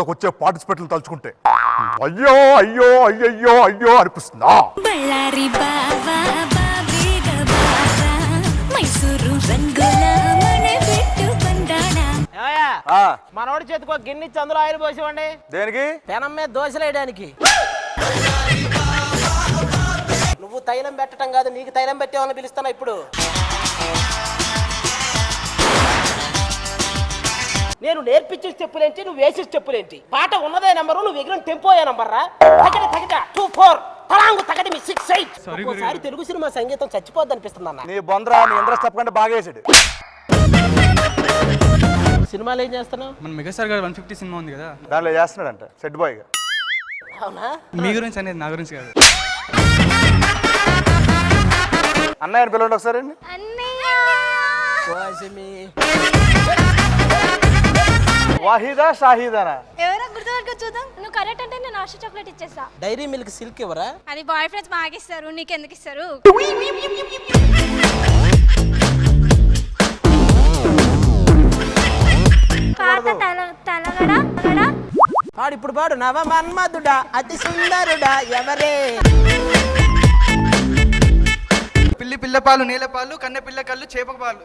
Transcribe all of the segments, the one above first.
సినిమాలోకి వచ్చే పార్టిసిపేట్లు తలుచుకుంటే అయ్యో అయ్యో అయ్యయ్యో అయ్యో అనిపిస్తుందా? మనోడి చేతికి ఒక గిన్నె ఇచ్చి అందులో ఆయిల్ పోసివ్వండి. దేనికి? పెనం మీద దోశలు వేయడానికి. నువ్వు తైలం పెట్టడం కాదు, నీకు తైలం పెట్టేవాళ్ళని పిలుస్తాను ఇప్పుడు. నేను నేర్పించే స్టెప్పులేంటి, నువ్వు వేసే స్టెప్పులేంటి? పాట ఉన్నదే నెంబరు, నువ్వు ఎగిరిన టెంపో ఏ నంబర్ రా? 2 4 తలాంగు తగడి మీ 6 8. ఒక్కోసారి తెలుగు సినిమా సంగీతం చచ్చిపోద్ది అనిపిస్తుంది అన్న. నీ బొందరా, నీ ఇంట్రెస్ట్ తప్పకుండా బాగా వేసాడు. సినిమాలు ఏం చేస్తున్నావు? మన మెగాస్టార్ గారు 150 సినిమా ఉంది కదా, దానిలో చేస్తున్నాడంట సెట్ బాయ్ గా. అవునా? మీ గురించి అనేది, నా గురించి కాదు. అన్నయ్య పిలవండి ఒకసారి. వాహిదా షాహిదానా? ఎవరో గుర్తుపట్టుకో చూద్దాం. నువ్వు కరెక్ట్ అంటే నేను ఆశ చాక్లెట్ ఇచ్చేస్తా. డైరీ మిల్క్ సిల్క్ ఎవరా? అది బాయ్ ఫ్రెండ్స్ బాగా ఇస్తారు, నీకెందుకు ఇస్తారు? పాత తలగడ పాడు ఇప్పుడు పాడు. నవ మన్మధుడా అతి సుందరుడా ఎవరే? పిల్లి పిల్ల పాలు, నీల పాలు, కన్నె పిల్ల కళ్ళు, చేప పాలు.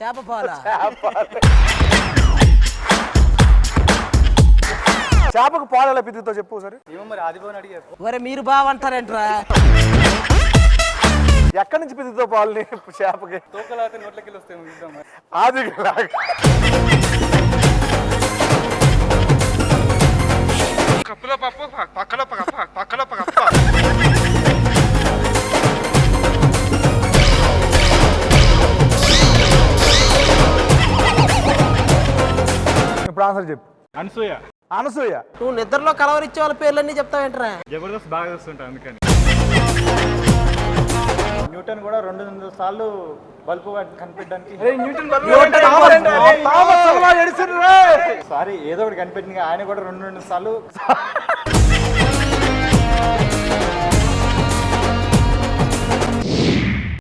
చేప పాలా? చేపకు పాలు ఎలా పిద్దుతో చెప్పు సరే. ఏమో మరి ఆదిభవన్ అడిగారు. ఒరే మీరు బావంటారేంట్రా? ఎక్కడి నుంచి పిద్దుతో పాలని చేపకి? తోకలాతే నోట్లకి వస్తాయి. ఆది కప్పులో పప్పు, పక్కలో పక్కలో పక్క. ఇప్పుడు ఆన్సర్ చెప్పు. అనసూయ. అనసూయ. నువ్వు నిద్రలో కలవరిచ్చే వాళ్ళ పేర్లన్నీ చెప్తావేంట్రా? జబర్దస్త్ బాగా చూస్తుంటా అందుకని. న్యూటన్ కూడా 200 సార్లు బల్బు కనిపెట్టడానికి. సారీ, ఏదో ఒకటి కనిపెట్టింది. ఆయన కూడా 200 సార్లు